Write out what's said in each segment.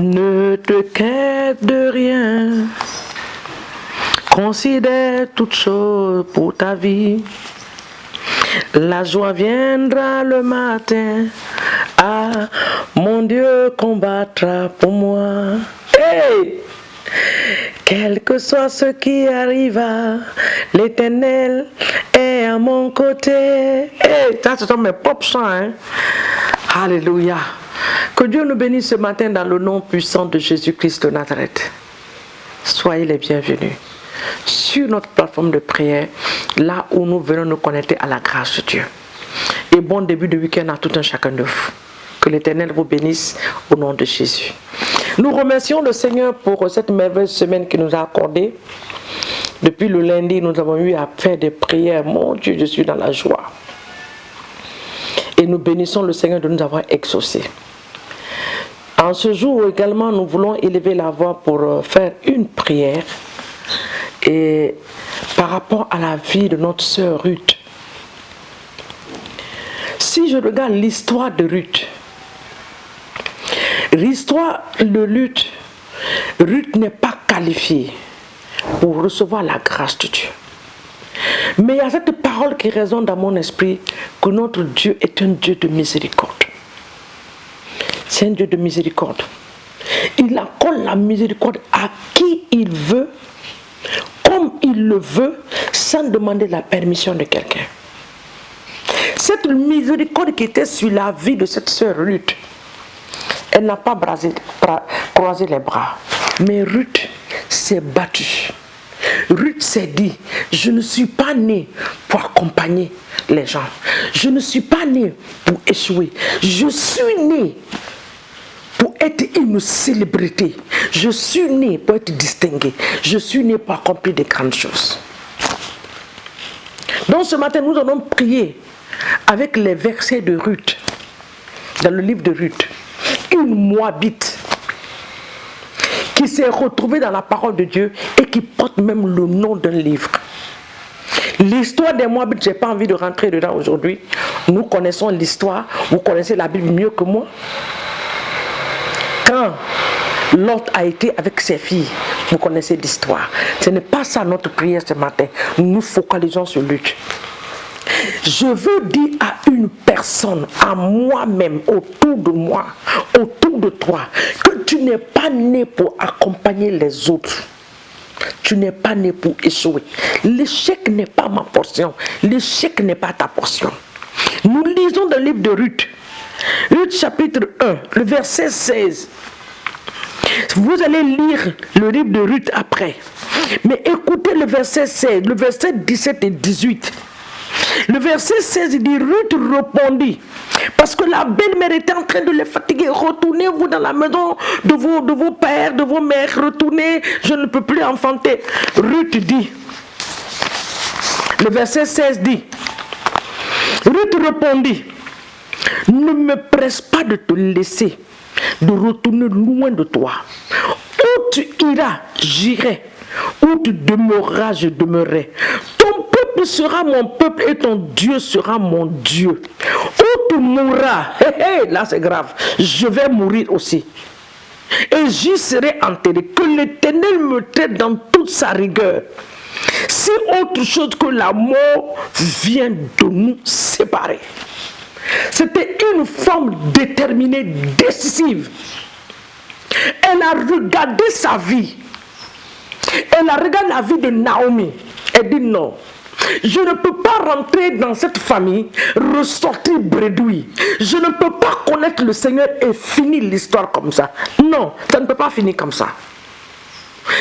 Ne te quitte de rien. Considère toutes choses pour ta vie. La joie viendra le matin. Ah, mon Dieu combattra pour moi. Hey! Quel que soit ce qui arriva, l'Éternel est à mon côté. Hey, ça ce sont mes propres chants. Hein? Alléluia. Que Dieu nous bénisse ce matin dans le nom puissant de Jésus-Christ de Nazareth. Soyez les bienvenus sur notre plateforme de prière, là où nous venons nous connecter à la grâce de Dieu. Et bon début de week-end à tout un chacun de vous. Que l'Éternel vous bénisse au nom de Jésus. Nous remercions le Seigneur pour cette merveilleuse semaine qu'il nous a accordée. Depuis le lundi, nous avons eu à faire des prières. Mon Dieu, je suis dans la joie. Et nous bénissons le Seigneur de nous avoir exaucés. En ce jour également, nous voulons élever la voix pour faire une prière. Et par rapport à la vie de notre sœur Ruth. Si je regarde l'histoire de Ruth, l'histoire de Ruth n'est pas qualifiée pour recevoir la grâce de Dieu. Mais il y a cette parole qui résonne dans mon esprit, que notre Dieu est un Dieu de miséricorde. C'est un Dieu de miséricorde. Il accorde la miséricorde à qui il veut, comme il le veut, sans demander la permission de quelqu'un. Cette miséricorde qui était sur la vie de cette sœur Ruth, elle n'a pas croisé les bras. Mais Ruth s'est battue. Ruth s'est dit, je ne suis pas née pour accompagner les gens. Je ne suis pas née pour échouer. Je suis née pour être une célébrité. Je suis née pour être distinguée. Je suis née pour accomplir des grandes choses. Donc ce matin, nous allons prier avec les versets de Ruth, dans le livre de Ruth. Une Moabite qui s'est retrouvée dans la parole de Dieu et qui porte même le nom d'un livre. L'histoire des Moabites, je n'ai pas envie de rentrer dedans aujourd'hui. Nous connaissons l'histoire, vous connaissez la Bible mieux que moi. Quand Lot a été avec ses filles, vous connaissez l'histoire. Ce n'est pas ça notre prière ce matin. Nous nous focalisons sur Ruth. Je veux dire à une personne, à moi-même, autour de moi, autour de toi, que tu n'es pas né pour accompagner les autres. Tu n'es pas né pour échouer. L'échec n'est pas ma portion. L'échec n'est pas ta portion. Nous lisons dans le livre de Ruth. Ruth chapitre 1, le verset 16. Vous allez lire le livre de Ruth après. Mais écoutez le verset 16, le verset 17 et 18. Le verset 16 dit, Ruth répondit, parce que la belle-mère était en train de les fatiguer. Retournez-vous dans la maison de vos pères, de vos mères. Retournez, je ne peux plus enfanter. Ruth dit, le verset 16 dit, Ruth répondit, ne me presse pas de te laisser, de retourner loin de toi. Où tu iras, j'irai. Où tu demeureras, je demeurerai. Ton peuple sera mon peuple et ton Dieu sera mon Dieu. Où tu mourras, là c'est grave, je vais mourir aussi. Et j'y serai enterré. Que l'Éternel me traite dans toute sa rigueur. Si autre chose que la mort vient de nous séparer. C'était une femme déterminée, décisive. Elle a regardé sa vie. Elle a regardé la vie de Naomi. Elle dit non. Je ne peux pas rentrer dans cette famille, ressortir bredouille. Je ne peux pas connaître le Seigneur et finir l'histoire comme ça. Non, ça ne peut pas finir comme ça.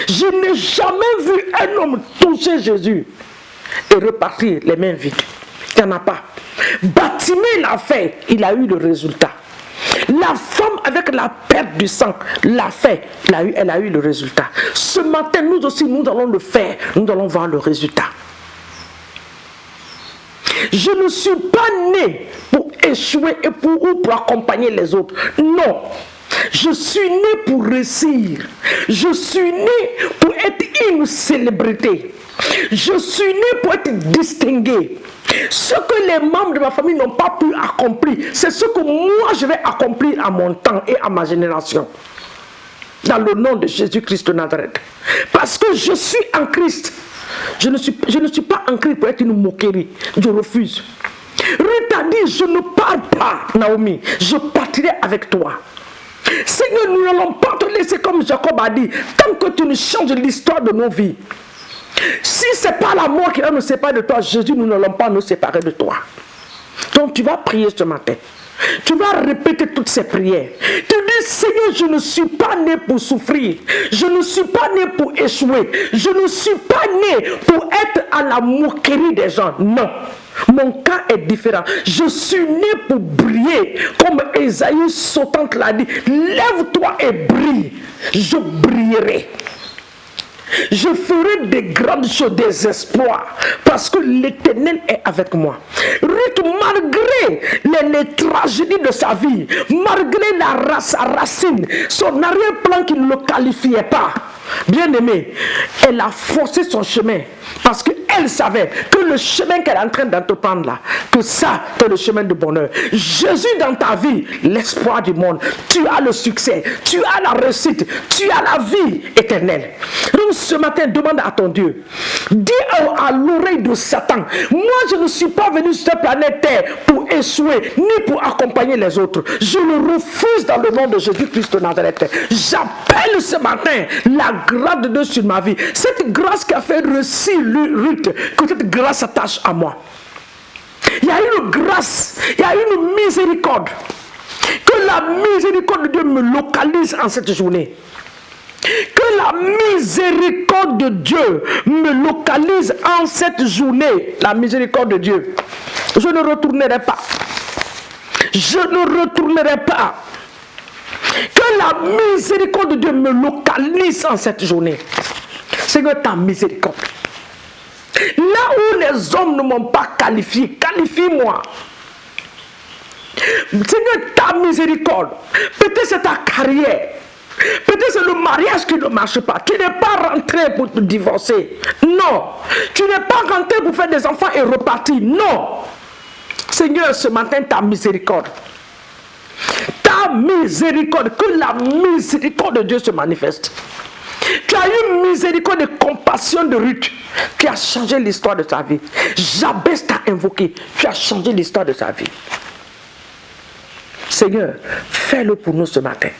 Je n'ai jamais vu un homme toucher Jésus et repartir les mains vides. Il n'y en a pas. Batimée l'a fait, il a eu le résultat. La femme avec la perte du sang l'a fait, elle a eu le résultat. Ce matin, nous aussi, nous allons le faire, nous allons voir le résultat. Je ne suis pas né pour échouer et pour accompagner les autres. Non. Je suis né pour réussir. Je suis né pour être une célébrité. Je suis né pour être distingué. Ce que les membres de ma famille n'ont pas pu accomplir, c'est ce que moi je vais accomplir à mon temps et à ma génération. dans le nom de Jésus-Christ de Nazareth. Parce que je suis en Christ. Je ne suis pas en Christ pour être une moquerie. Je refuse. Ruth a dit, je ne pars pas, Naomi. Je partirai avec toi. Seigneur, nous n'allons pas te laisser comme Jacob a dit, tant que tu ne changes l'histoire de nos vies. Si ce n'est pas la mort qui va nous séparer de toi, Jésus, nous n'allons pas nous séparer de toi. Donc tu vas prier ce matin. Tu vas répéter toutes ces prières. Tu dis, Seigneur, je ne suis pas né pour souffrir. Je ne suis pas né pour échouer. Je ne suis pas né pour être à la moquerie des gens. Non. Mon cas est différent. Je suis né pour briller. Comme Ésaïe sautante l'a dit. Lève-toi et brille. Je brillerai. Je ferai des grandes choses, des exploits, parce que l'Éternel est avec moi. Ruth, malgré les tragédies de sa vie, malgré sa racine, son arrière-plan qui ne le qualifiait pas, bien aimé, elle a forcé son chemin, parce qu'elle savait que le chemin qu'elle est en train d'entreprendre là, que ça, c'est le chemin du bonheur. Jésus dans ta vie, l'espoir du monde. Tu as le succès, tu as la réussite, tu as la vie éternelle. Donc ce matin, demande à ton Dieu. Dis à l'oreille de Satan, moi je ne suis pas venu sur cette planète Terre pour échouer, ni pour accompagner les autres. Je le refuse dans le nom de Jésus-Christ de Nazareth. J'appelle ce matin la grâce de Dieu sur ma vie. Cette grâce qui a fait réussir Ruth, que cette grâce s'attache à moi. Il y a une grâce, il y a une miséricorde. Que la miséricorde de Dieu me localise en cette journée. Que la miséricorde de Dieu me localise en cette journée. La miséricorde de Dieu. Je ne retournerai pas. Je ne retournerai pas. Que la miséricorde de Dieu me localise en cette journée. Seigneur, ta miséricorde. Là où les hommes ne m'ont pas qualifié, qualifie-moi. Seigneur, ta miséricorde. Peut-être c'est ta carrière. Peut-être c'est le mariage qui ne marche pas. Tu n'es pas rentré pour te divorcer. Non. Tu n'es pas rentré pour faire des enfants et repartir. Non. Seigneur, ce matin, ta miséricorde. Ta miséricorde. Que la miséricorde de Dieu se manifeste. Tu as eu miséricorde et compassion de Ruth qui a changé l'histoire de sa vie. Jabès t'a invoqué. Tu as changé l'histoire de sa vie. Seigneur, fais-le pour nous ce matin.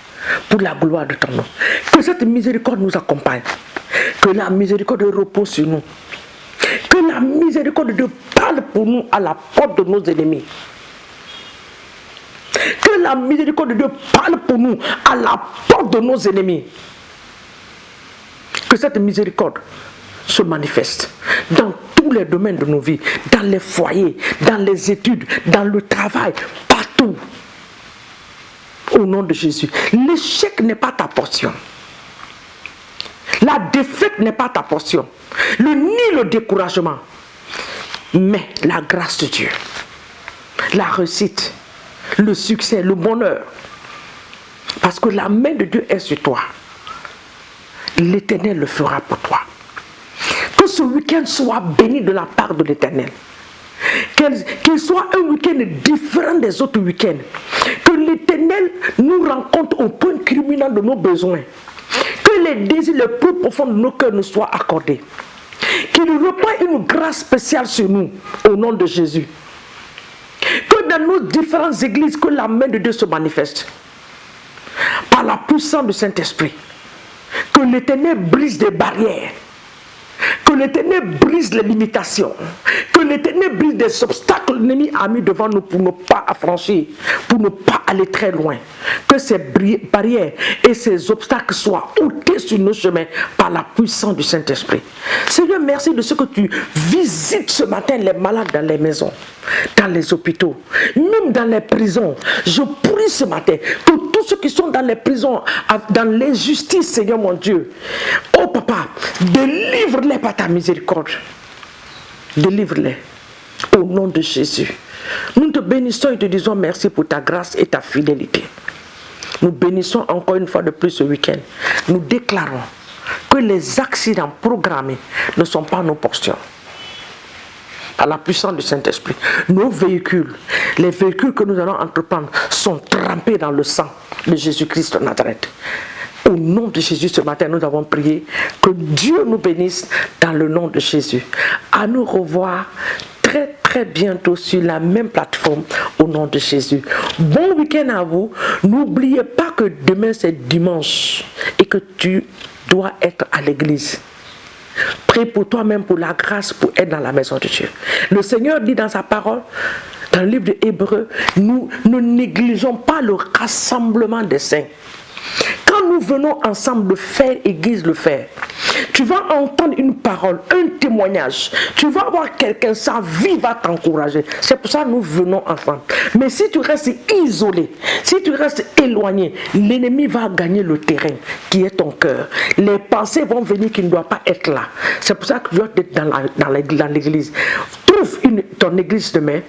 Pour la gloire de ton nom. Que cette miséricorde nous accompagne. Que la miséricorde repose sur nous. Que la miséricorde de parle pour nous à la porte de nos ennemis. Que la miséricorde de Dieu parle pour nous à la porte de nos ennemis. Que cette miséricorde se manifeste dans tous les domaines de nos vies, dans les foyers, dans les études, dans le travail, partout. Au nom de Jésus. L'échec n'est pas ta portion. La défaite n'est pas ta portion. Ni le découragement. Mais la grâce de Dieu. La réussite. Le succès, le bonheur. Parce que la main de Dieu est sur toi. L'Éternel le fera pour toi. Que ce week-end soit béni de la part de l'Éternel. Qu'il soit un week-end différent des autres week-ends. Que l'Éternel nous rencontre au point culminant de nos besoins. Que les désirs les plus profonds de nos cœurs nous soient accordés. Qu'il reprenne une grâce spéciale sur nous, au nom de Jésus. Que dans nos différentes églises, que la main de Dieu se manifeste. Par la puissance du Saint-Esprit. Que l'Éternel brise des barrières. Que l'Éternel brise les limitations. Que l'Éternel brise des obstacles que l'ennemi a mis devant nous pour ne pas affranchir, pour ne pas aller très loin. Que ces barrières et ces obstacles soient ôtés sur nos chemins par la puissance du Saint-Esprit. Seigneur, merci de ce que tu visites ce matin les malades dans les maisons, dans les hôpitaux, même dans les prisons. Je prie ce matin que tous ceux qui sont dans les prisons, dans l'injustice, Seigneur mon Dieu, oh Papa, délivre-les par ta miséricorde. Délivre-les au nom de Jésus. Nous te bénissons et te disons merci pour ta grâce et ta fidélité. Nous bénissons encore une fois de plus ce week-end. Nous déclarons que les accidents programmés ne sont pas nos portions. À la puissance du Saint-Esprit, nos véhicules, les véhicules que nous allons entreprendre sont trempés dans le sang de Jésus-Christ de Nazareth. Au nom de Jésus, ce matin, nous avons prié. Que Dieu nous bénisse dans le nom de Jésus. À nous revoir très très bientôt sur la même plateforme au nom de Jésus. Bon week-end à vous. N'oubliez pas que demain c'est dimanche et que tu dois être à l'église. Prie pour toi-même pour la grâce pour être dans la maison de Dieu. Le Seigneur dit dans sa parole, dans le livre de Hébreux, nous ne négligeons pas le rassemblement des saints. Quand nous venons ensemble, le faire aiguise le faire. Tu vas entendre une parole, un témoignage. Tu vas voir quelqu'un, sa vie va t'encourager. C'est pour ça que nous venons ensemble. Mais si tu restes isolé, si tu restes éloigné, l'ennemi va gagner le terrain qui est ton cœur. Les pensées vont venir qui ne doivent pas être là. C'est pour ça que tu dois être dans l'église. Trouve ton église demain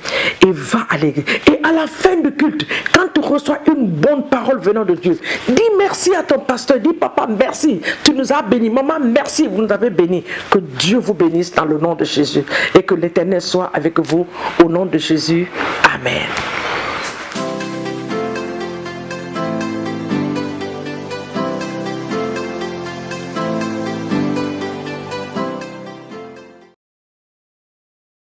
et va à l'église. Et à la fin du culte, quand tu reçois une bonne parole venant de Dieu, dis merci à ton pasteur, dis papa merci, tu nous as bénis, maman merci, vous nous avez bénis. Que Dieu vous bénisse dans le nom de Jésus et que l'Éternel soit avec vous au nom de Jésus. Amen.